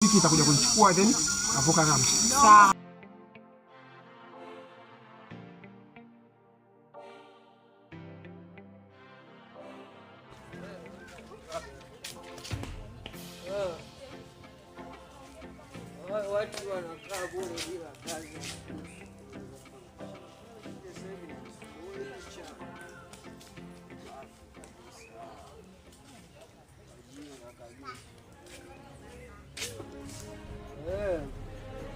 pikipiki itakuja kunichukua then navuka ng'ambo. Sawa. Watu wanakaa bure bila kazi.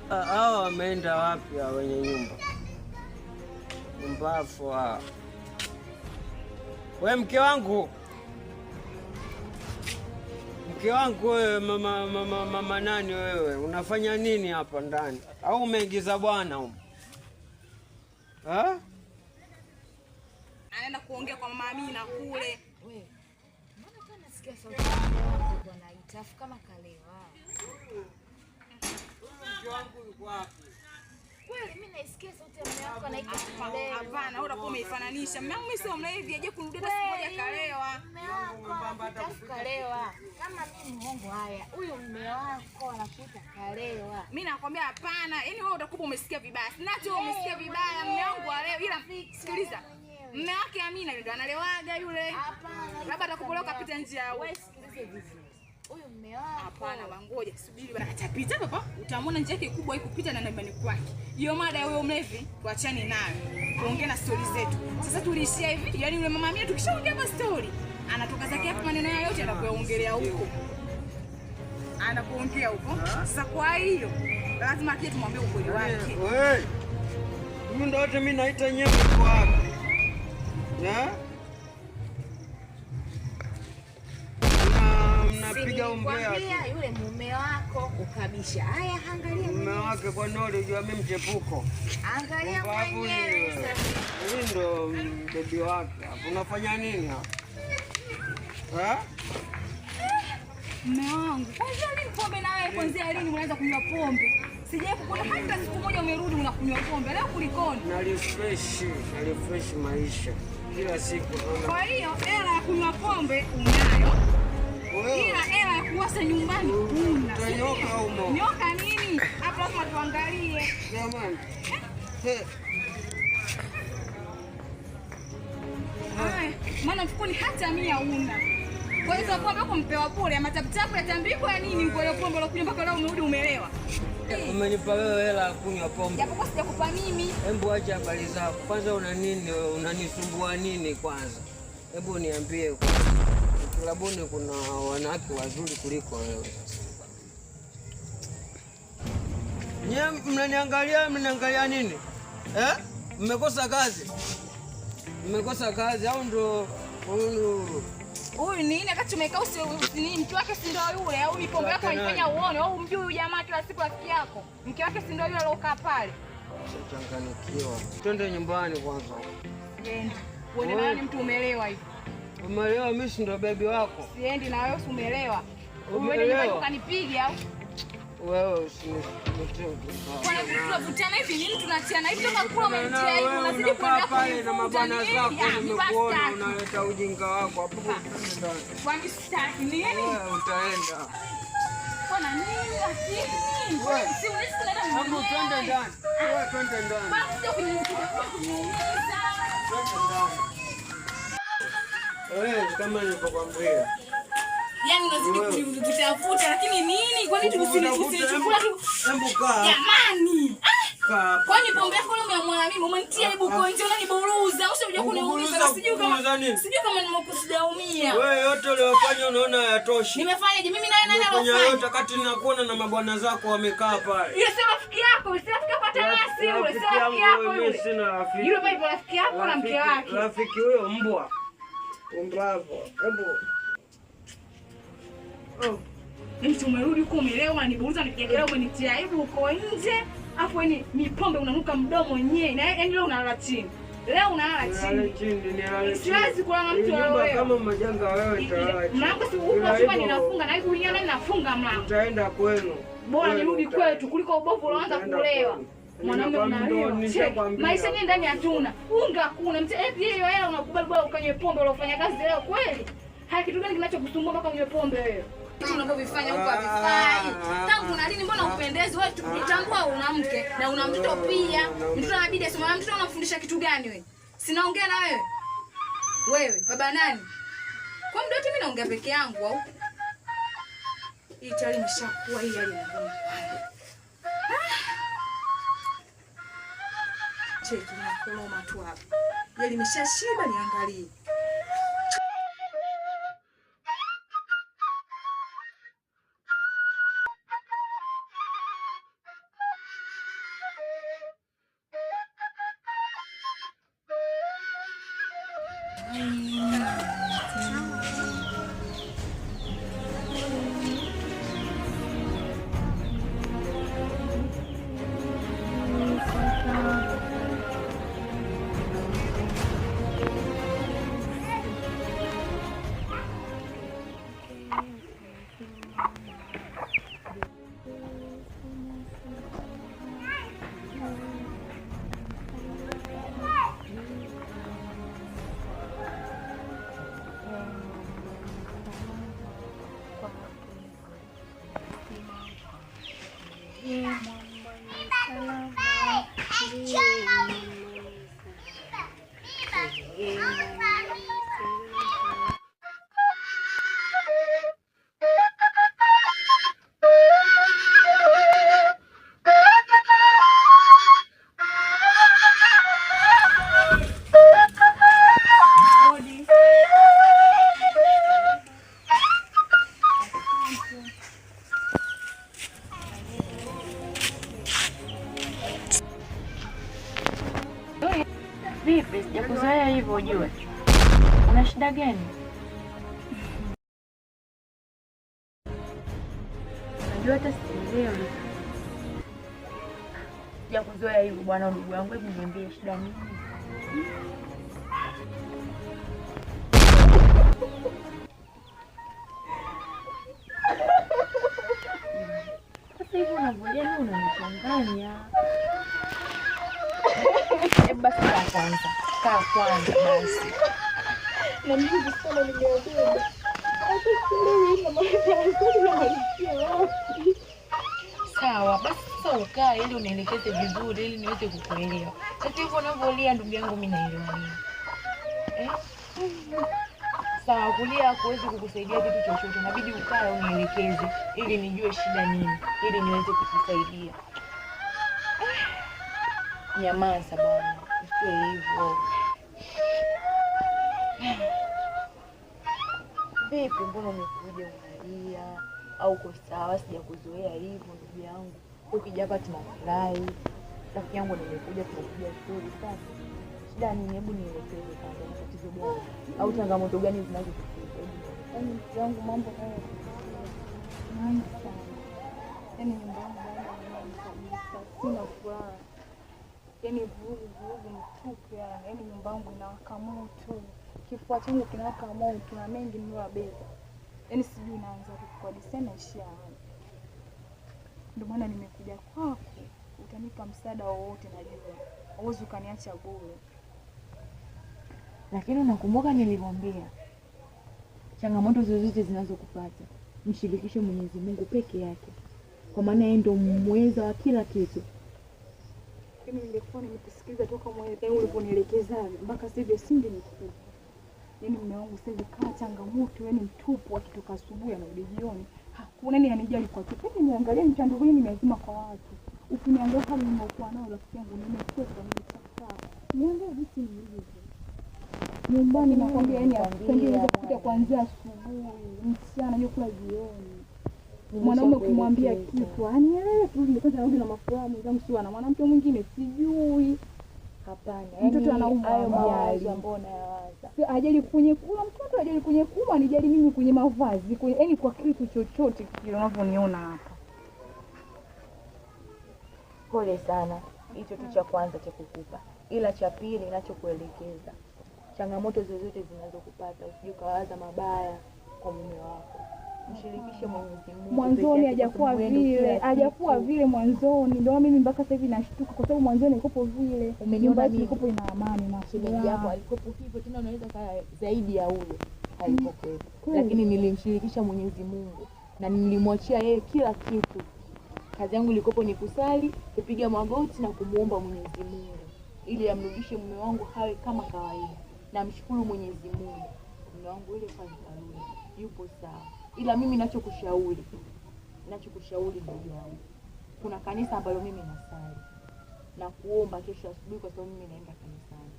Hao wameenda wapi wenye nyumba? Mbafu hao. We mke wangu. Mke wangu wewe, mama nani wewe? Unafanya nini hapa ndani? Au umeingiza bwana huko? Anaenda kuongea kwa mama Amina kule. Wewe. Mbona kana nasikia sauti yako bwana itafu kama kalewa? Mke wangu yuko wapi? Kweli mimi naisikia sauti ya mume wako anaita kalewa. Hapana, wewe utakuwa umeifananisha. Mume wangu mimi sio mlevi, aje kurudia siku moja kalewa. Mume wako itafu kalewa. Kama mimi muongo haya, huyo mume wako anakuita kalewa. Mimi nakwambia hapana. Yaani wewe utakuwa umesikia vibaya. Sinacho umesikia vibaya. Mume wangu leo ila sikiliza. Mume wake Amina ndio analewaga yule. Hapana. Labda atakupeleka kapita njia. Wewe sikilize vizuri. Huyo mume wako. Hapana, wangoja subiri bana, atapita papa. Utamuona njia yake kubwa iko kupita na nyumbani kwake. Hiyo mada ya huyo mlevi tuachane nayo. Tuongee na story zetu. Sasa tuliishia hivi. Yaani yule mama Amina tukishaongea kwa story, anatoka zake hapo maneno yao yote anakuongelea huko. Anakuongea huko. Sasa kwa hiyo lazima kile tumwambie ukweli wake. Wewe. Mimi ndio wote mimi naita nyewe kwa wapi? Mnapiga umbea yule mume wako ukabisha. Haya, angalia mume wake kwa nini unajua mimi mchepuko? Angalia mwenyewe sasa. Mimi ndo bebi wake. Hapo unafanya nini hapa? Mume wangu, kwanza lini pombe na wewe? Kwanza lini unaanza kunywa pombe? Sijawahi kukuona hata siku moja umerudi unakunywa pombe. Leo kulikoni? Na refresh maisha kila siku. Kwa hiyo hela ya kunywa pombe unayo. Ila hela ya kuwasa nyumbani huna. Utanyoka humo. Nyoka nini? Hapo lazima tuangalie. Jamani. Maana mfukoni hata 100 huna. Kwa hiyo pombe yako mpewa bure, mataputapu yatambikwa ya nini kwa hiyo pombe unakunywa mpaka leo umerudi umelewa. Umenipa wewe hela ya kunywa pombe. Japokuwa sijakupa mimi. Hebu acha habari zako. Kwanza una nini wewe? Unanisumbua nini kwanza? Hebu niambie. Klabuni kuna wanawake wazuri kuliko wewe. Nyie mnaniangalia nini? Mmekosa kazi? Mmekosa kazi au ndo huyu nini akati tumekaa usini mke wake si ndio yule au ni pombe yako haifanya uone au umjui huyu jamaa kila siku rafiki yako. Mke wake si ndio yule alokaa pale. Changanikiwa. Twende nyumbani kwanza. Nenda. Uone nani mtu umelewa hivi. Umelewa mimi si ndo baby wako. Siendi na wewe umelewa. Umelewa ukanipiga au? Wewe usinitenge. Kwa nini tunavutana hivi? Nini tunatiana hivi kama kula umenitia hivi unazidi kwenda pale na mabwana zako nimekuona unaleta ujinga wako hapo. Kwani sitaki nini? Utaenda. Kuna nini lakini? Wewe si unaweza kuleta mmoja. Hapo twende ndani. Wewe twende ndani. Basi sio kuniuliza. Kama nilipokuambia. Yaani unazidi kutafuta lakini nini? Kwani tusichukua tu? Hebu kaa. Jamani. Kaa. Kwani pombe yako leo umeamua mimi umenitia hebu konje unaniburuza. Usije kuniuliza sijui kama nimekusidaumia. Wewe yote uliyofanya unaona hayatoshi. Nimefanyaje? Mimi naye nani alofanya? Wewe yote kati ninakuona na mabwana zako wamekaa pale. Yule si rafiki yako, si rafiki yako tena si yule, si rafiki yako yule. Mimi sina rafiki. Yule bado rafiki yako na mke wake. Rafiki huyo mbwa. Umbravo. Hebu. Mtu umerudi huko umelewa unaniburuza nikiangalia umenitia aibu uko nje. Afu ni pombe unanuka mdomo wenyewe. Na yaani leo unalala chini. Leo unalala chini. Siwezi kulala mtu wewe. Kama majanga wewe utalala chini. Mlango si uko chumba ninafunga na hivi uliona ninafunga mlango. Utaenda kwenu. Bora nirudi kwetu kuliko ubovu unaanza kulewa. Mwanamume unalewa. Maisha ni ndani ya tuna. Unga kuna hiyo hela unakubali bora ukanywe pombe uliofanya kazi leo kweli? Haya kitu gani kinachokusumbua mpaka unywe pombe wewe? Unavyofanya huko havifai. Tangu tu jitambua, una mke na una mtoto pia. Mtoto anabidi asome. Na mtoto unamfundisha kitu gani wewe? Sinaongea na wewe. Wewe baba nani? Kwa muda wote mimi naongea peke yangu au? Hii tayari imeshakuwa hii hali ngumu. Cheki na koloma tu hapa. Yeye limeshashiba, niangalie. Vipi? Sijakuzoea hivyo ujue. Una shida gani? Unajua hata sielewi. Sijakuzoea hivyo bwana ndugu yangu, hebu niambie shida nini? Sasa hivi unavolia ni unanichanganya. Basi kaa kwanza basi. Na mimi sana nimeogopa. Sawa, basi sasa ukae ili unielekeze vizuri ili niweze kukuelewa. Sasa hivyo unavolia ndugu yangu mimi naelewa nini? Sawa, kulia hakuwezi kukusaidia kitu chochote. Inabidi ukae unielekeze ili nijue shida nini, ili niweze kukusaidia. Nyamaza bwana, usiwe hivyo. Vipi, mbona umekuja unalia? Au uko sawa? Sijakuzoea hivyo ndugu yangu. Ukija hapa tunafurahi. Rafiki yangu nimekuja tunapiga story sasa. Shida nini? Hebu nielekeze kwanza, ni tatizo gani? Au changamoto gani zinazokusumbua? Yaani ndugu yangu mambo haya. Yaani nyumba yangu kabisa sina furaha. Yaani vurugu mtupu yani. Yaani nyumba yangu inawaka moto. Kifua changu kinawaka moto na mengi niliyobeba. Yaani sijui naanza kukodisha na ishia. Ndio maana nimekuja kwako. Utanipa msaada wowote najua. Huwezi ukaniacha bure. Lakini unakumbuka nilikwambia changamoto zozote zinazokupata mshirikishe Mwenyezi Mungu peke yake. Kwa maana yeye ndio muweza wa kila kitu. Mimi nilikuwa nimekusikiliza toka mwanzo uliponielekeza mpaka sasa singe nikuja. Yaani mume wangu sasa kaa changamoto, yaani mtupu, akitoka asubuhi na jioni. Hakuna ni anijali kwa kitu. Mimi niangalie mchando huu nimeazima kwa watu. Ukiniangalia hali ninayokuwa nayo rafiki yangu nimechoka nimechakaa. Niangalie vipi nilivyo. Nyumbani nakwambia yaani apendi kuja kuanzia asubuhi, mchana hiyo kula jioni. Mwanaume ukimwambia kitu, anielewe tu ndio kwanza narudi na mafuraha mwanangu si wana mwanamke mwingine sijui. Hapana. Mtoto anauma hayo mawazo ambayo nayawaza. Si ajali kwenye kula mtoto, ajali kwenye kuma, anijali mimi kwenye mavazi, kwenye yaani kwa kitu chochote kile unavyoniona hapa. Pole sana. Hicho tu cha kwanza cha kukupa. Ila cha pili ninachokuelekeza. Changamoto zozote zinazokupata usije kawaza mabaya kwa mume wako. Mshirikishe Mwenyezi Mungu. Mwanzoni hajakuwa vile mwanzoni. Ndio mimi mpaka sasa hivi nashtuka kwa sababu mwanzoni nilikopo vile. Umeniona mimi nilikopo ina amani na shemeji yako alikopo hivyo tena unaweza kaa zaidi ya ule alipokuwa. Lakini nilimshirikisha Mwenyezi Mungu na nilimwachia yeye kila kitu Kazi yangu ilikopo ni kusali, kupiga magoti na kumuomba Mwenyezi Mungu ili amrudishe mume wangu hawe kama kawaida. Namshukuru Mwenyezi Mungu. Mume wangu ile kazi karudi. Yupo sawa. Ila mimi ninachokushauri ndugu yangu. Kuna kanisa ambalo mimi nasali. Na kuomba kesho asubuhi kwa sababu mimi naenda kanisani.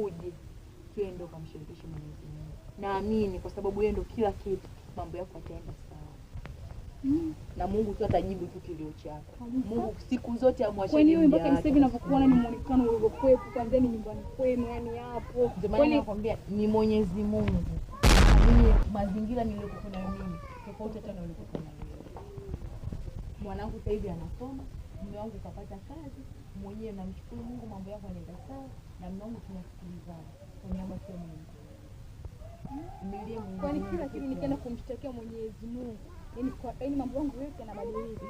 Uje twende kumshirikisha Mwenyezi Mungu. Naamini kwa sababu yeye ndo kila kitu, mambo yako yataenda sawa. Na Mungu tu atajibu tu kilio chako. Mungu siku zote amwachie. Kwani wewe mpaka sasa hivi ninavyokuona ni muonekano ulivyokuepo kwanza ni nyumbani kwenu, yani hapo. Kwani nakwambia ni Mwenyezi Mungu. Mimi mazingira niliyokuwa nayo mimi tofauti hata na niliyokuwa nayo. Mwanangu sasa hivi anasoma, mume wangu kapata kazi, mwenyewe namshukuru Mungu, mambo yako yanaenda sawa na mume wangu tunasikilizana. Kwa niaba ya Mungu. Kwani kila kitu nikienda kumshtakia Mwenyezi Mungu, yani mambo yangu yote yanabadilika.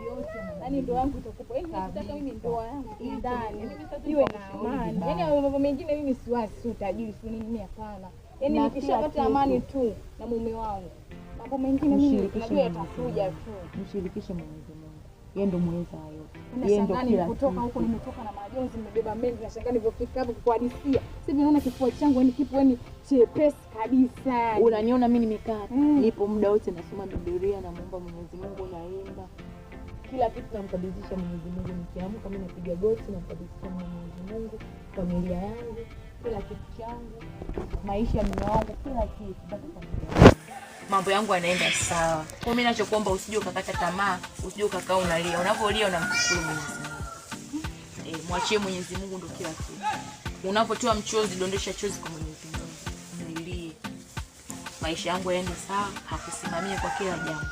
Yaani ndoa yangu itakupa. Yaani nataka mimi ndoa yangu ndani iwe na amani. Yaani mambo mengine mimi siwasi utajiri si nini, hapana. Yaani nikishapata amani tu na mume wangu, mambo mengine mimi najua yatakuja tu. Mshirikishe Mwenyezi Mungu. Yeye ndo muweza hayo. Yeye ndo kila kutoka huko nimetoka na majonzi nimebeba mengi na shangaa nilipofika hapo kuhadithia. Sasa naona kifua changu yani kipo yani chepesi kabisa. Unaniona mimi nimekaa nipo muda wote nasoma Biblia na muomba Mwenyezi Mungu, naimba. Kila kitu namkabidhisha Mwenyezi Mungu. Nikiamka mimi napiga goti namkabidhisha Mwenyezi Mungu, familia yangu, kila kitu changu, maisha ya mume wangu, kila kitu bado familia. Mambo yangu yanaenda sawa. Kwa mimi ninachokuomba usije ukakata tamaa, usije ukakaa unalia. Unapolia unamshukuru Mwenyezi Mungu. Mwachie Mwenyezi Mungu ndo kila kitu. Unapotoa mchozi dondosha chozi kwa Mwenyezi Mungu. Nilie. Maisha yangu yaende sawa, hakusimamie kwa kila jambo.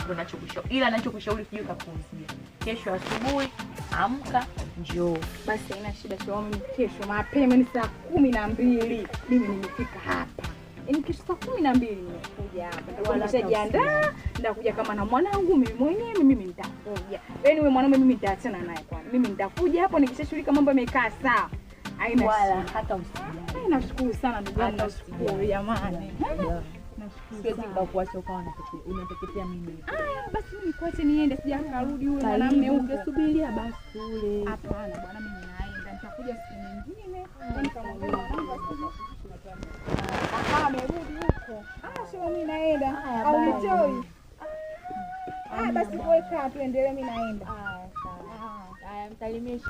Ndio ninachokushauri. Ila ninachokushauri usije ukapuuzia. Kesho asubuhi amka njoo. Basi haina shida, mimi kesho mapema ni saa 12 mimi nimefika hapa. Yaani kesho saa 12 nimekuja hapa. Nimeshajiandaa, nitakuja kama na mwanangu mimi mwenyewe mimi nitakuja. Yaani wewe mwanaume mimi nitaachana naye kwani. Mimi nitakuja hapo nikishashughulika mambo yamekaa sawa. Haina wala hata usijali. Nashukuru sana ndugu yangu, nashukuru jamani. Nashukuru. Siwezi kukuacha ukawa unateketea mimi. Basi mimi nikuache niende, sija karudi yule mwanamume huko. Subiria basi ule. Hapana bwana, mimi naenda. Nitakuja siku nyingine. Nikamwambia amerudi huko. Sio mimi naenda. Au nitoi. Basi wewe kaa tuendelee, mimi naenda. Sawa. Msalimie.